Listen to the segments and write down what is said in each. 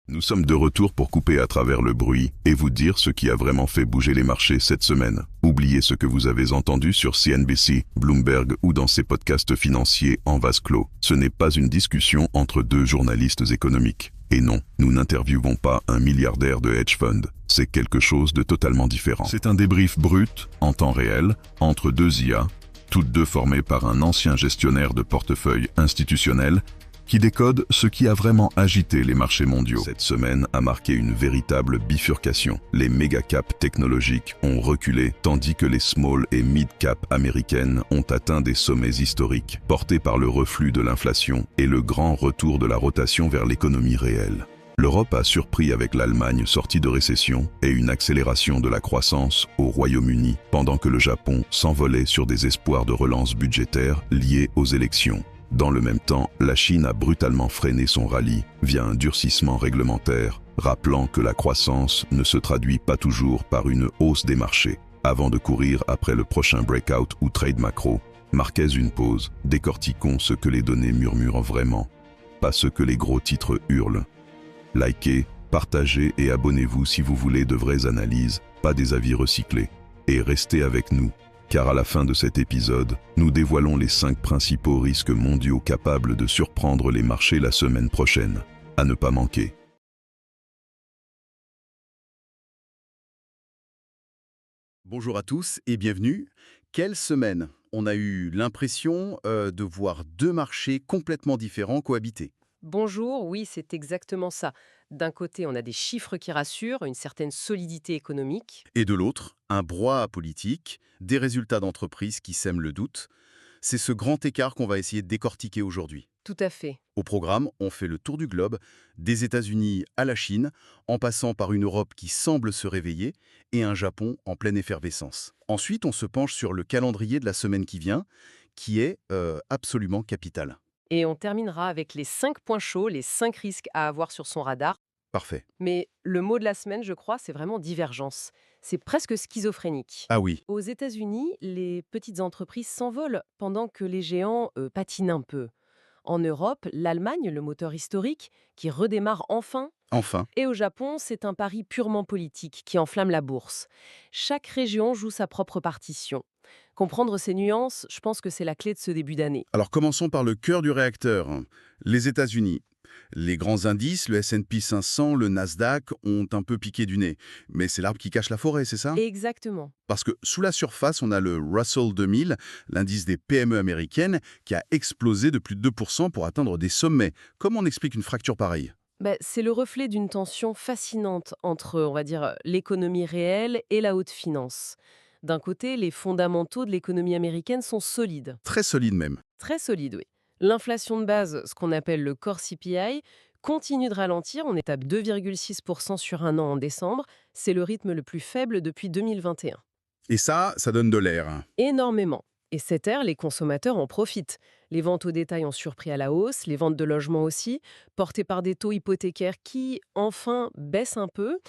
Nous sommes de retour pour couper à travers le bruit et vous dire ce qui a vraiment fait bouger les marchés cette semaine. Oubliez ce que vous avez entendu sur CNBC, Bloomberg ou dans ces podcasts financiers en vase clos. Ce n'est pas une discussion entre deux journalistes économiques. Et non, nous n'interviewons pas un milliardaire de hedge fund. C'est quelque chose de totalement différent. C'est un débrief brut, en temps réel, entre deux IA, toutes deux formées par un ancien gestionnaire de portefeuille institutionnel qui décode ce qui a vraiment agité les marchés mondiaux. Cette semaine a marqué une véritable bifurcation. Les méga-caps technologiques ont reculé, tandis que les small et mid-caps américaines ont atteint des sommets historiques, portés par le reflux de l'inflation et le grand retour de la rotation vers l'économie réelle. L'Europe a surpris avec l'Allemagne sortie de récession et une accélération de la croissance au Royaume-Uni, pendant que le Japon s'envolait sur des espoirs de relance budgétaire liés aux élections. Dans le même temps, la Chine a brutalement freiné son rallye via un durcissement réglementaire, rappelant que la croissance ne se traduit pas toujours par une hausse des marchés. Avant de courir après le prochain breakout ou trade macro, marquez une pause, décortiquons ce que les données murmurent vraiment, pas ce que les gros titres hurlent. Likez, partagez et abonnez-vous si vous voulez de vraies analyses, pas des avis recyclés. Et restez avec nous. Car à la fin de cet épisode, nous dévoilons les 5 principaux risques mondiaux capables de surprendre les marchés la semaine prochaine. À ne pas manquer. Bonjour à tous et bienvenue. Quelle semaine! On a eu l'impression de voir deux marchés complètement différents cohabiter. Bonjour, oui, c'est exactement ça. D'un côté, on a des chiffres qui rassurent, une certaine solidité économique. Et de l'autre, un brouhaha politique, des résultats d'entreprises qui sèment le doute. C'est ce grand écart qu'on va essayer de décortiquer aujourd'hui. Tout à fait. Au programme, on fait le tour du globe, des États-Unis à la Chine, en passant par une Europe qui semble se réveiller et un Japon en pleine effervescence. Ensuite, on se penche sur le calendrier de la semaine qui vient, qui est absolument capital. Et on terminera avec les 5 points chauds, les 5 risques à avoir sur son radar. Parfait. Mais le mot de la semaine, je crois, c'est vraiment divergence. C'est presque schizophrénique. Ah oui, Aux États-Unis, les petites entreprises s'envolent pendant que les géants patinent un peu. En Europe, l'Allemagne, le moteur historique, qui redémarre enfin. enfin. Et au Japon, c'est un pari purement politique qui enflamme la bourse. Chaque région joue sa propre partition. Comprendre ces nuances, je pense que c'est la clé de ce début d'année. Alors commençons par le cœur du réacteur, les États-Unis. Les grands indices, le S&P 500, le Nasdaq, ont un peu piqué du nez. Mais c'est l'arbre qui cache la forêt, c'est ça? Exactement. Parce que sous la surface, on a le Russell 2000, l'indice des PME américaines, qui a explosé de plus de 2% pour atteindre des sommets. Comment on explique une fracture pareille? C'est le reflet d'une tension fascinante entre, on va dire, l'économie réelle et la haute finance. D'un côté, les fondamentaux de l'économie américaine sont solides. Très solide même. Très solides, oui. L'inflation de base, ce qu'on appelle le core CPI, continue de ralentir. On est à 2,6% sur un an en décembre. C'est le rythme le plus faible depuis 2021. Et ça donne de l'air. Énormément. Et cette ère, les consommateurs en profitent. Les ventes au détail ont surpris à la hausse, les ventes de logements aussi, portées par des taux hypothécaires qui, enfin, baissent un peu.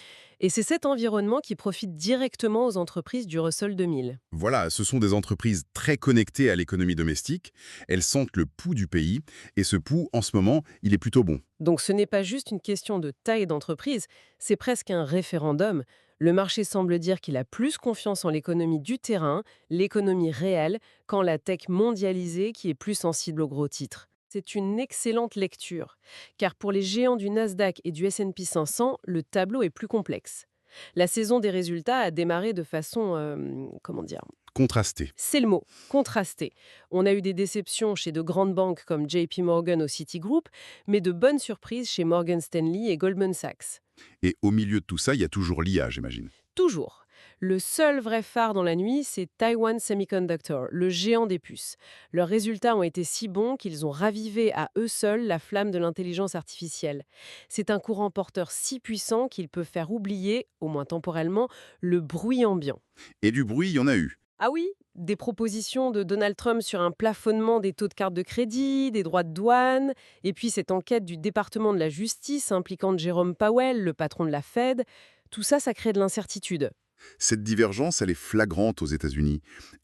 Et c'est cet environnement qui profite directement aux entreprises du Russell 2000. Voilà, ce sont des entreprises très connectées à l'économie domestique. Elles sentent le pouls du pays. Et ce pouls, en ce moment, il est plutôt bon. Donc ce n'est pas juste une question de taille d'entreprise, c'est presque un référendum. Le marché semble dire qu'il a plus confiance en l'économie du terrain, l'économie réelle, qu'en la tech mondialisée qui est plus sensible aux gros titres. C'est une excellente lecture, car pour les géants du Nasdaq et du S&P 500, le tableau est plus complexe. La saison des résultats a démarré de façon, comment dire, Contrasté. c'est le mot, contrasté. On a eu des déceptions chez de grandes banques comme JP Morgan ou Citigroup, mais de bonnes surprises chez Morgan Stanley et Goldman Sachs. Et au milieu de tout ça, il y a toujours l'IA, j'imagine. Toujours. Le seul vrai phare dans la nuit, c'est Taiwan Semiconductor, le géant des puces. Leurs résultats ont été si bons qu'ils ont ravivé à eux seuls la flamme de l'intelligence artificielle. C'est un courant porteur si puissant qu'il peut faire oublier, au moins temporellement, le bruit ambiant. Et du bruit, il y en a eu. Ah oui, des propositions de Donald Trump sur un plafonnement des taux de carte de crédit, des droits de douane, et puis cette enquête du département de la justice impliquant Jérôme Powell, le patron de la Fed, tout ça, ça crée de l'incertitude. Cette divergence, elle est flagrante aux États-Unis.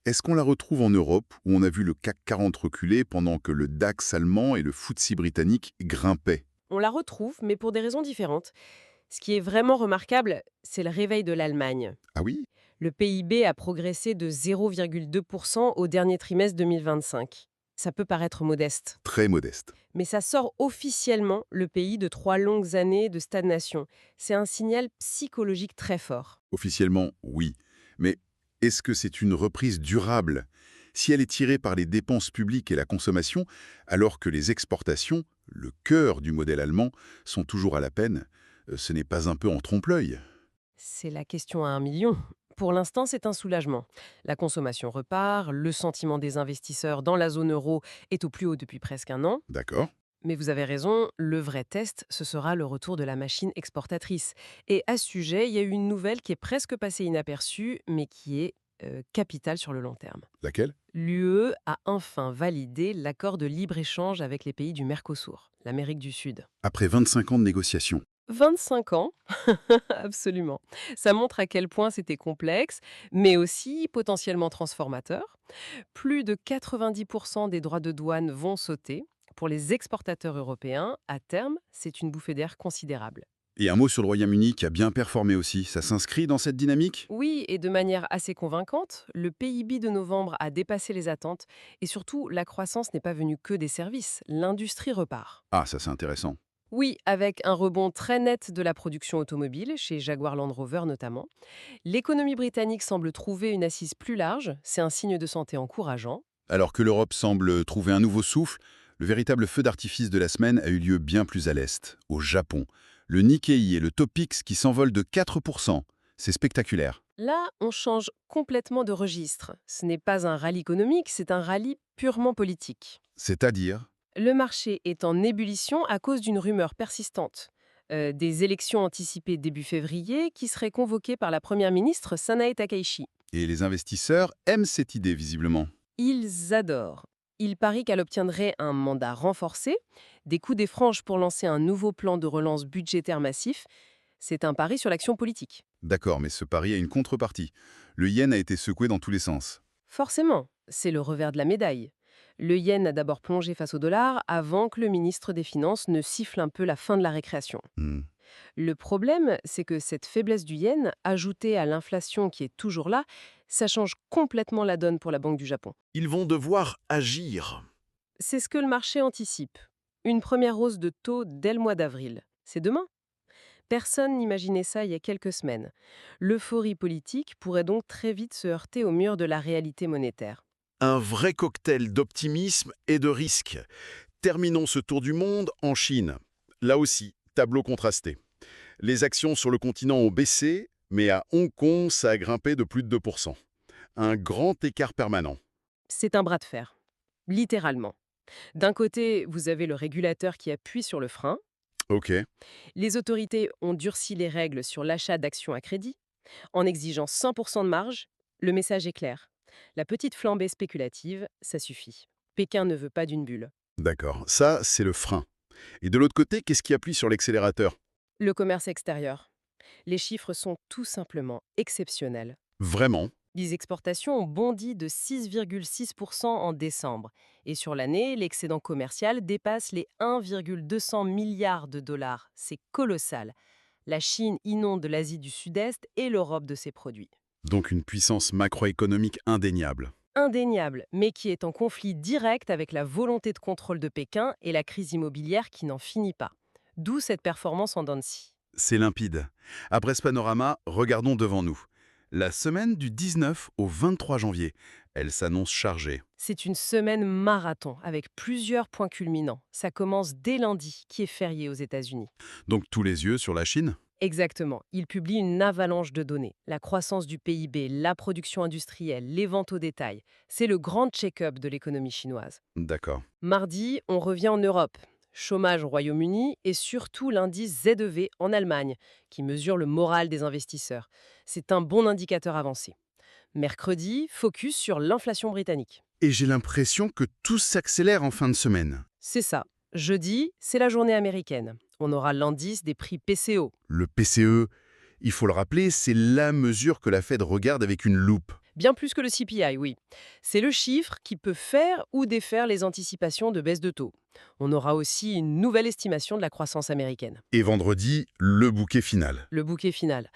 Est-ce qu'on la retrouve en Europe, où on a vu le CAC 40 reculer pendant que le DAX allemand et le FTSE britannique grimpaient? on la retrouve, mais pour des raisons différentes. Ce qui est vraiment remarquable, c'est le réveil de l'Allemagne. Ah oui? Le PIB a progressé de 0,2% au dernier trimestre 2025. Ça peut paraître modeste, Très modeste. mais ça sort officiellement le pays de 3 longues années de stagnation. C'est un signal psychologique très fort. Officiellement, oui. Mais est-ce que c'est une reprise durable? Si elle est tirée par les dépenses publiques et la consommation, alors que les exportations, le cœur du modèle allemand, sont toujours à la peine, ce n'est pas un peu en trompe-l'œil? C'est la question à 1 million. Pour l'instant, c'est un soulagement. La consommation repart, le sentiment des investisseurs dans la zone euro est au plus haut depuis presque un an. D'accord. Mais vous avez raison, le vrai test, ce sera le retour de la machine exportatrice. Et à ce sujet, il y a eu une nouvelle qui est presque passée inaperçue, mais qui est capitale sur le long terme. Laquelle? L'UE a enfin validé l'accord de libre-échange avec les pays du Mercosur, l'Amérique du Sud. Après 25 ans de négociations. 25 ans, absolument. Ça montre à quel point c'était complexe, mais aussi potentiellement transformateur. Plus de 90% des droits de douane vont sauter. Pour les exportateurs européens, à terme, c'est une bouffée d'air considérable. Et un mot sur le Royaume-Uni qui a bien performé aussi. Ça s'inscrit dans cette dynamique? Oui, et de manière assez convaincante, le PIB de novembre a dépassé les attentes et surtout, la croissance n'est pas venue que des services, l'industrie repart. Ah, ça c'est intéressant. Oui, avec un rebond très net de la production automobile, chez Jaguar Land Rover notamment. L'économie britannique semble trouver une assise plus large, c'est un signe de santé encourageant. Alors que l'Europe semble trouver un nouveau souffle, le véritable feu d'artifice de la semaine a eu lieu bien plus à l'est, au Japon. Le Nikkei et le Topix qui s'envolent de 4%. C'est spectaculaire. Là, on change complètement de registre. Ce n'est pas un rallye économique, c'est un rallye purement politique. C'est-à-dire? Le marché est en ébullition à cause d'une rumeur persistante. Des élections anticipées début février qui seraient convoquées par la première ministre Sanae Takaichi. Et les investisseurs aiment cette idée visiblement. Ils adorent. Ils parient qu'elle obtiendrait un mandat renforcé, des coups des franges pour lancer un nouveau plan de relance budgétaire massif. C'est un pari sur l'action politique. D'accord, mais ce pari a une contrepartie. Le yen a été secoué dans tous les sens. Forcément, c'est le revers de la médaille. Le yen a d'abord plongé face au dollar avant que le ministre des Finances ne siffle un peu la fin de la récréation. Hmm. Le problème, c'est que cette faiblesse du yen, ajoutée à l'inflation qui est toujours là, ça change complètement la donne pour la Banque du Japon. Ils vont devoir agir. C'est ce que le marché anticipe. Une première hausse de taux dès le mois d'avril. C'est demain. Personne n'imaginait ça il y a quelques semaines. L'euphorie politique pourrait donc très vite se heurter au mur de la réalité monétaire. Un vrai cocktail d'optimisme et de risque. Terminons ce tour du monde en Chine. Là aussi, tableau contrasté. Les actions sur le continent ont baissé, mais à Hong Kong, ça a grimpé de plus de 2%. Un grand écart permanent. C'est un bras de fer, littéralement. D'un côté, vous avez le régulateur qui appuie sur le frein. Ok. Les autorités ont durci les règles sur l'achat d'actions à crédit. En exigeant 100% de marge, le message est clair. La petite flambée spéculative, ça suffit. Pékin ne veut pas d'une bulle. D'accord. Ça, c'est le frein. Et de l'autre côté, qu'est-ce qui appuie sur l'accélérateur? Le commerce extérieur. Les chiffres sont tout simplement exceptionnels. Vraiment? Les exportations ont bondi de 6,6% en décembre. Et sur l'année, l'excédent commercial dépasse les 1,200 milliards de dollars. C'est colossal. La Chine inonde l'Asie du Sud-Est et l'Europe de ses produits. Donc une puissance macroéconomique indéniable. Indéniable, mais qui est en conflit direct avec la volonté de contrôle de Pékin et la crise immobilière qui n'en finit pas. D'où cette performance en dents de scie. C'est limpide. Après ce panorama, regardons devant nous. La semaine du 19 au 23 janvier, elle s'annonce chargée. C'est une semaine marathon avec plusieurs points culminants. Ça commence dès lundi, qui est férié aux États-Unis. Donc tous les yeux sur la Chine? Exactement. Il publie une avalanche de données. La croissance du PIB, la production industrielle, les ventes au détail. C'est le grand check-up de l'économie chinoise. D'accord. Mardi, on revient en Europe. Chômage au Royaume-Uni et surtout l'indice ZEV en Allemagne, qui mesure le moral des investisseurs. C'est un bon indicateur avancé. Mercredi, focus sur l'inflation britannique. Et j'ai l'impression que tout s'accélère en fin de semaine. C'est ça. Jeudi, c'est la journée américaine. On aura l'indice des prix PCO. Le PCE, il faut le rappeler, c'est la mesure que la Fed regarde avec une loupe. Bien plus que le CPI, oui. C'est le chiffre qui peut faire ou défaire les anticipations de baisse de taux. On aura aussi une nouvelle estimation de la croissance américaine. Et vendredi, le bouquet final. Le bouquet final.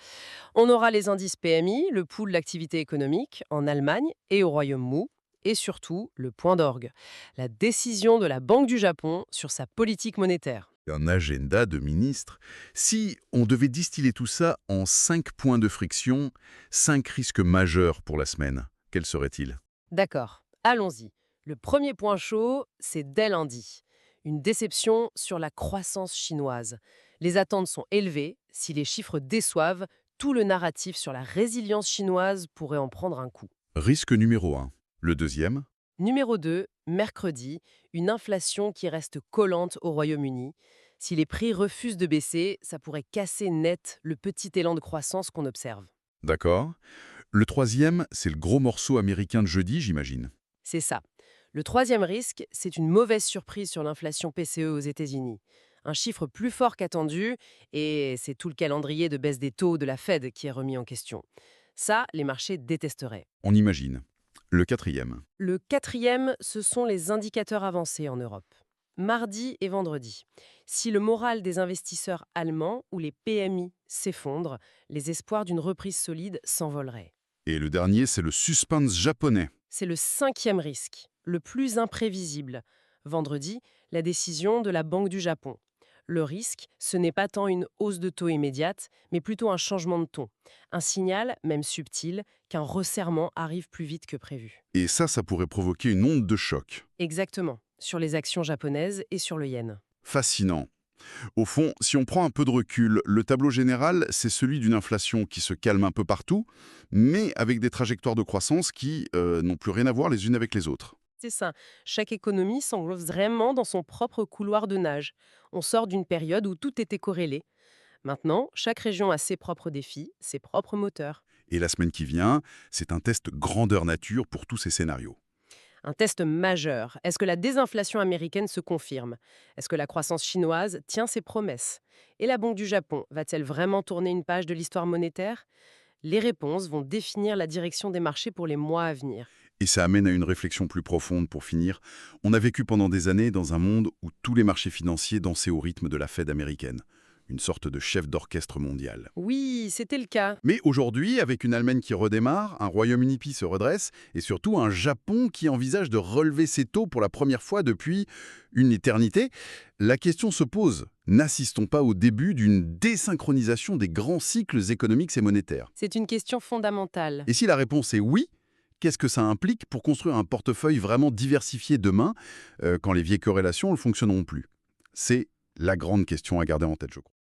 On aura les indices PMI, le pouls de l'activité économique, en Allemagne et au Royaume-Uni, et surtout le point d'orgue, la décision de la Banque du Japon sur sa politique monétaire. Un agenda de ministres. Si on devait distiller tout ça en 5 points de friction, 5 risques majeurs pour la semaine, quels seraient-ils? D'accord, allons-y. Le premier point chaud, c'est dès lundi. Une déception sur la croissance chinoise. Les attentes sont élevées. Si les chiffres déçoivent, tout le narratif sur la résilience chinoise pourrait en prendre un coup. Risque numéro 1. Le deuxième? Numéro 2, mercredi, une inflation qui reste collante au Royaume-Uni. Si les prix refusent de baisser, ça pourrait casser net le petit élan de croissance qu'on observe. D'accord. Le troisième, c'est le gros morceau américain de jeudi, j'imagine. C'est ça. Le troisième risque, c'est une mauvaise surprise sur l'inflation PCE aux États-Unis. Un chiffre plus fort qu'attendu, et c'est tout le calendrier de baisse des taux de la Fed qui est remis en question. Ça, les marchés détesteraient. On imagine. Le quatrième. Le quatrième, ce sont les indicateurs avancés en Europe. Mardi et vendredi. Si le moral des investisseurs allemands ou les PMI s'effondrent, les espoirs d'une reprise solide s'envoleraient. Et le dernier, c'est le suspense japonais. C'est le cinquième risque, le plus imprévisible. Vendredi, la décision de la Banque du Japon. Le risque, ce n'est pas tant une hausse de taux immédiate, mais plutôt un changement de ton. Un signal, même subtil, qu'un resserrement arrive plus vite que prévu. Et ça pourrait provoquer une onde de choc. Exactement, sur les actions japonaises et sur le yen. Fascinant. Au fond, si on prend un peu de recul, le tableau général, c'est celui d'une inflation qui se calme un peu partout, mais avec des trajectoires de croissance qui n'ont plus rien à voir les unes avec les autres. C'est ça. Chaque économie s'englobe vraiment dans son propre couloir de nage. On sort d'une période où tout était corrélé. Maintenant, chaque région a ses propres défis, ses propres moteurs. Et la semaine qui vient, c'est un test grandeur nature pour tous ces scénarios. Un test majeur. Est-ce que la désinflation américaine se confirme? Est-ce que la croissance chinoise tient ses promesses? Et la Banque du Japon va-t-elle vraiment tourner une page de l'histoire monétaire? Les réponses vont définir la direction des marchés pour les mois à venir. Et ça amène à une réflexion plus profonde pour finir. On a vécu pendant des années dans un monde où tous les marchés financiers dansaient au rythme de la Fed américaine. Une sorte de chef d'orchestre mondial. Oui, c'était le cas. Mais aujourd'hui, avec une Allemagne qui redémarre, un Royaume-Uni qui se redresse, et surtout un Japon qui envisage de relever ses taux pour la première fois depuis une éternité, la question se pose. N'assistons pas au début d'une désynchronisation des grands cycles économiques et monétaires? C'est une question fondamentale. Et si la réponse est oui, qu'est-ce que ça implique pour construire un portefeuille vraiment diversifié demain, quand les vieilles corrélations ne fonctionneront plus? C'est la grande question à garder en tête, je crois.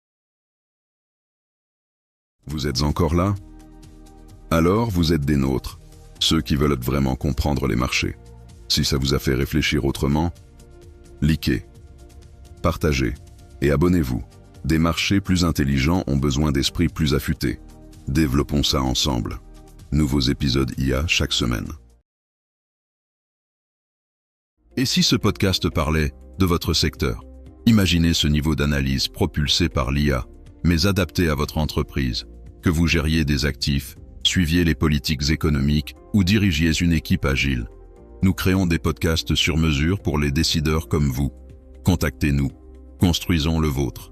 Vous êtes encore là? Alors vous êtes des nôtres, ceux qui veulent vraiment comprendre les marchés. Si ça vous a fait réfléchir autrement, likez, partagez et abonnez-vous. Des marchés plus intelligents ont besoin d'esprits plus affûtés. Développons ça ensemble. Nouveaux épisodes IA chaque semaine. Et si ce podcast parlait de votre secteur? Imaginez ce niveau d'analyse propulsé par l'IA, mais adapté à votre entreprise. Que vous gériez des actifs, suiviez les politiques économiques ou dirigiez une équipe agile. Nous créons des podcasts sur mesure pour les décideurs comme vous. Contactez-nous. Construisons le vôtre.